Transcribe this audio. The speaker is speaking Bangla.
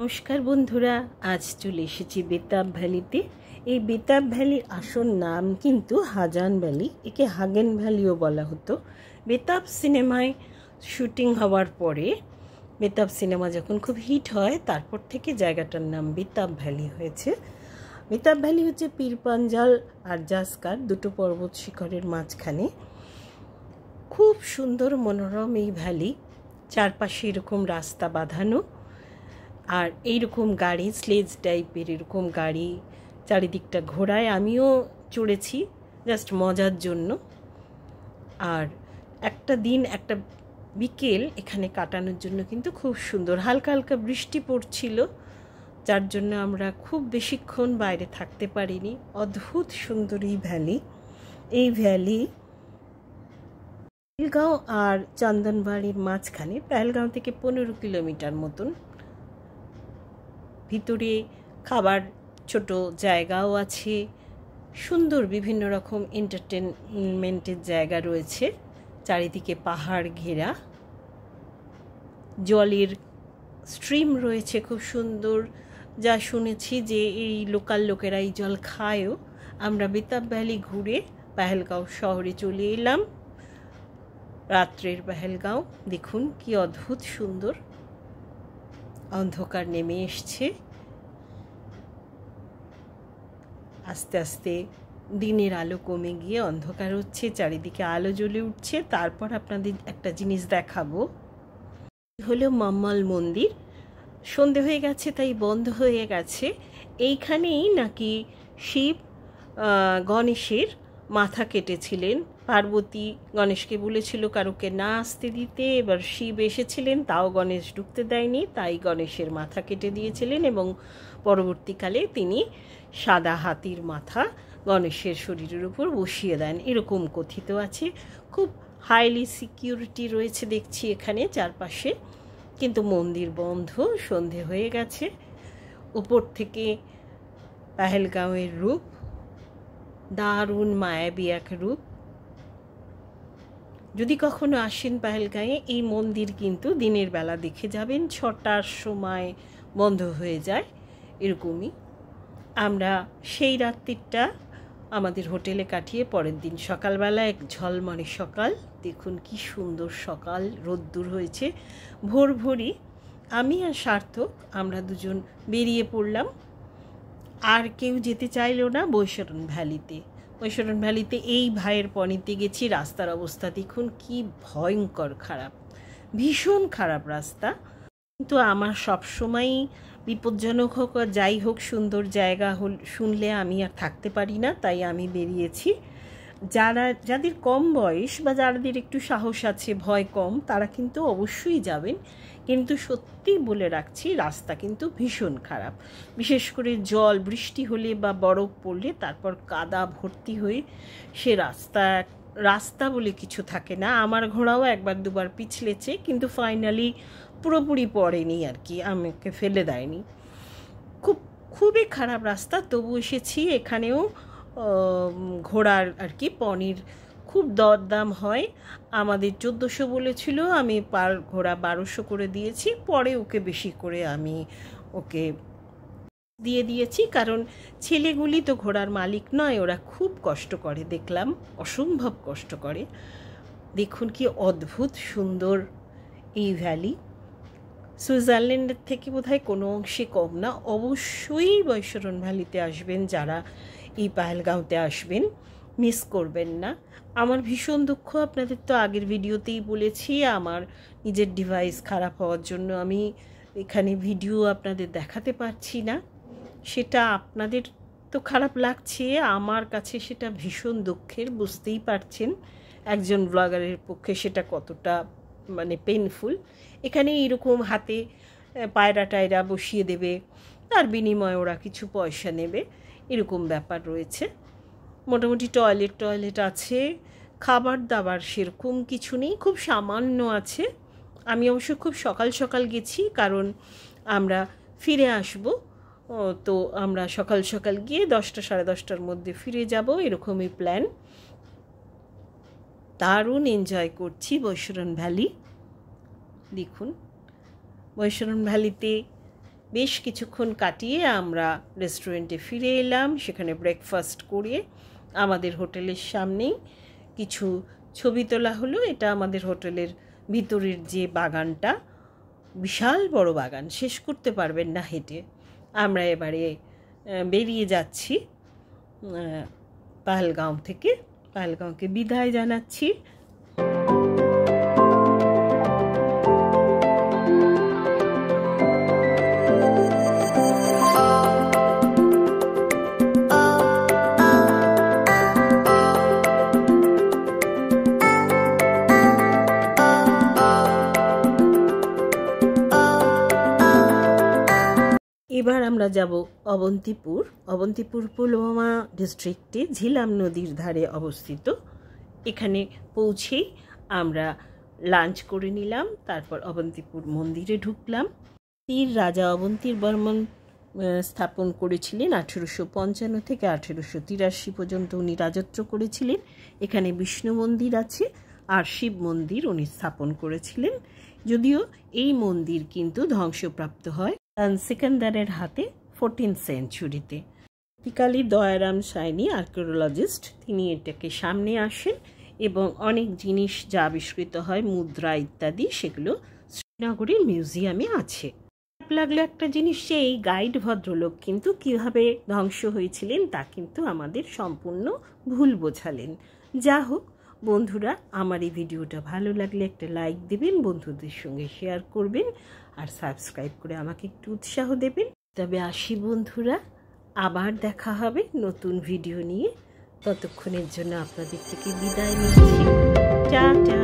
নমস্কার বন্ধুরা, আজ চলে এসেছি বেতাব ভ্যালিতে। এই বেতাব ভ্যালির আসল নাম কিন্তু হাজান ভ্যালি, একে হাগেন ভ্যালিও বলা হতো। বেতাব সিনেমায় শুটিং হওয়ার পরে, বেতাব সিনেমা যখন খুব হিট হয় তারপর থেকে জায়গাটার নাম বেতাব ভ্যালি হয়েছে। বেতাব ভ্যালি হচ্ছে পীরপাঞ্জাল আর জাসকার দুটো পর্বত শিখরের মাঝখানে। খুব সুন্দর মনোরম এই ভ্যালি, চারপাশে এরকম রাস্তা বাঁধানো, আর এইরকম গাড়ি, স্লেজ টাইপের এরকম গাড়ি চারিদিকটা ঘোরায়। আমিও চড়েছি জাস্ট মজার জন্য। আর একটা দিন, একটা বিকেল এখানে কাটানোর জন্য কিন্তু খুব সুন্দর। হালকা হালকা বৃষ্টি পড়ছিল, যার জন্য আমরা খুব বেশিক্ষণ বাইরে থাকতে পারিনি। অদ্ভুত সুন্দর এই ভ্যালি। এই ভ্যালি পেহেলগাঁও আর চন্দনবাড়ির মাঝখানে, পেহেলগাঁও থেকে 15 কিলোমিটার মতন। ভিতরে খাবার ছোট জায়গাও আছে, সুন্দর বিভিন্ন রকম এন্টারটেনমেন্টের জায়গা রয়েছে। চারিদিকে পাহাড় ঘেরা, জলের স্ট্রিম রয়েছে খুব সুন্দর। যা শুনেছি যে এই লোকাল লোকেরা এই জল খায়ও। আমরা বেতাব ভ্যালি ঘুরে পেহেলগাঁও শহরে চলে এলাম। রাত্রের পেহেলগাঁও দেখুন কি অদ্ভুত সুন্দর। অন্ধকার নেমে এসছে, আস্তে আস্তে দিনের আলো কমে গিয়ে অন্ধকার হচ্ছে, চারিদিকে আলো জ্বলে উঠছে। তারপর আপনাদের একটা জিনিস দেখাবো, হলো মাম্মাল মন্দির। সন্ধে হয়ে গেছে তাই বন্ধ হয়ে গেছে। এইখানেই নাকি শিব গণেশের মাথা কেটেছিলেন। পার্বতী গণেশকে বলেছিল কারোকে না আসতে দিতে, এবার শিব এসেছিলেন, তাও গণেশ ঢুকতে দেয়নি, তাই গণেশের মাথা কেটে দিয়েছিলেন এবং পরবর্তীকালে তিনি সাদা হাতির মাথা গণেশের শরীরের উপর বসিয়ে দেন, এরকম কথিত আছে। খুব হাইলি সিকিউরিটি রয়েছে দেখছি এখানে চারপাশে, কিন্তু মন্দির বন্ধ, সন্ধে হয়ে গেছে। উপর থেকে পেহেলগাঁওয়ের রূপ দারুণ মায়াবী এক রূপ। যদি কখনো আসেন পেহেলগাঁয়ে, এই মন্দির কিন্তু দিনের বেলা দেখে যাবেন, 6টার সময় বন্ধ হয়ে যায় এরকমই। আমরা সেই রাত্রিটা আমাদের হোটেলে কাটিয়ে পরের দিন সকালবেলা, এক ঝলমলে সকাল, দেখুন কি সুন্দর সকাল, রোদ্দুর হয়েছে ভোর ভোরই। আমি আর সার্থক আমরা দুজন বেরিয়ে পড়লাম। আর কেউ যেতে চাইল না বৈশরণ ভ্যালিতে। বৈশরণ ভ্যালিতে এই ভাইয়ের পনিতে গেছি, রাস্তার অবস্থা দেখুন কি ভয়ঙ্কর খারাপ, ভীষণ খারাপ রাস্তা। কিন্তু আমার সবসময়ই বিপজ্জনক হোক আর যাই হোক, সুন্দর জায়গা শুনলে আমি আর থাকতে পারি না, তাই আমি বেরিয়েছি। যাদের কম বয়স বা যাদের একটু সাহস আছে, ভয় কম, তারা কিন্তু অবশ্যই যাবেন। কিন্তু সত্যি বলে রাখছি, রাস্তা কিন্তু ভীষণ খারাপ। বিশেষ করে জল, বৃষ্টি হলে বা বরফ পড়লে তারপর কাদা ভর্তি হয়ে সে রাস্তা বলে কিছু থাকে না। আমার ঘোড়াও একবার দুবার পিছলেছে, কিন্তু ফাইনালি পুরোপুরি পড়েনি আর কি, আমাকে ফেলে দেয়নি। খুবই খারাপ রাস্তা, তবু এসেছি। এখানেও ঘোড়ার আর কি পনির খুব দরদাম হয়। আমাদের 1400 বলেছিল, আমি পার ঘোড়া 1200 করে দিয়েছি। পরে ওকে বেশি করে আমি ওকে দিয়ে দিয়েছি, কারণ ছেলেগুলি তো ঘোড়ার মালিক নয়, ওরা খুব কষ্ট করে, দেখলাম অসম্ভব কষ্ট করে। দেখুন কি অদ্ভুত সুন্দর এই ভ্যালি। সুইজারল্যান্ডের থেকে বোধহয় কোনো অংশে কম না। অবশ্যই বৈশরণ ভ্যালিতে আসবেন যারা এই পেহেলগাঁওতে আসবেন, মিস করবেন না। আমার ভীষণ দুঃখ, আপনাদের তো আগের ভিডিওতেই বলেছি, আমার নিজের ডিভাইস খারাপ হওয়ার জন্য আমি এখানে ভিডিও আপনাদের দেখাতে পারছি না। সেটা আপনাদের তো খারাপ লাগছে, আমার কাছে সেটা ভীষণ দুঃখের, বুঝতেই পারছেন একজন ব্লগারের পক্ষে সেটা কতটা মানে পেইনফুল। এখানে এরকম হাতে পায়রা টায়রা বসিয়ে দেবে, তার বিনিময়ে ওরা কিছু পয়সা নেবে, এরকম ব্যাপার রয়েছে। মোটামুটি টয়লেট আছে, খাবার দাবার সেরকম কিছু নেই, খুব সামান্য আছে। আমি অবশ্য খুব সকাল সকাল গেছি, কারণ আমরা ফিরে আসব, তো আমরা সকাল সকাল গিয়ে 10টা সাড়ে 10টার মধ্যে ফিরে যাব, এরকমই প্ল্যান। দারুণ এনজয় করছি বৈশরণ ভ্যালি। দেখুন বৈশরণ ভ্যালিতে বেশ কিছুক্ষণ কাটিয়ে আমরা রেস্টুরেন্টে ফিরে এলাম। সেখানে ব্রেকফাস্ট করে আমাদের হোটেলের সামনেই কিছু ছবি তোলা হলো। এটা আমাদের হোটেলের ভিতরের যে বাগানটা, বিশাল বড় বাগান, শেষ করতে পারবেন না হেঁটে। আমরা এবারে বেরিয়ে যাচ্ছি পাহেলগাঁও থেকে। পাহেলগাঁওকে বিদায় জানাচ্ছি। এবার আমরা যাব অবন্তিপুর। অবন্তিপুর পুলওয়ামা ডিস্ট্রিক্টে ঝিলাম নদীর ধারে অবস্থিত। এখানে পৌঁছেই আমরা লাঞ্চ করে নিলাম, তারপর অবন্তিপুর মন্দিরে ঢুকলাম। তীর রাজা অবন্তীর বর্মন স্থাপন করেছিলেন 1855 থেকে 1883 পর্যন্ত উনি রাজত্ব করেছিলেন। এখানে বিষ্ণু মন্দির আছে আর শিব মন্দির উনি স্থাপন করেছিলেন। যদিও এই মন্দির কিন্তু ধ্বংসপ্রাপ্ত হয় সিকান্দারের হাতে 14th সেঞ্চুরিতে। পিকালি দয়ারাম সাইনি আর্কিওলজিস্ট, তিনি এটাকে সামনে আসেন এবং অনেক জিনিস যা আবিষ্কৃত হয়, মুদ্রা ইত্যাদি, সেগুলো শ্রীনগরের মিউজিয়ামে আছে। লাগলো একটা জিনিস, যে এই গাইড ভদ্রলোক কিন্তু কিভাবে ধ্বংস হয়েছিলেন তা কিন্তু আমাদের সম্পূর্ণ ভুল বোঝালেন। যা হোক বন্ধুরা, আমার এই ভিডিওটা ভালো লাগলে একটা লাইক দেবেন, বন্ধুদের সঙ্গে শেয়ার করবেন আর সাবস্ক্রাইব করে আমাকে একটু উৎসাহ দেবেন। তবে আসি বন্ধুরা, আবার দেখা হবে নতুন ভিডিও নিয়ে। ততক্ষণের জন্য আপনাদের থেকে বিদায় নিচ্ছি। টাটা।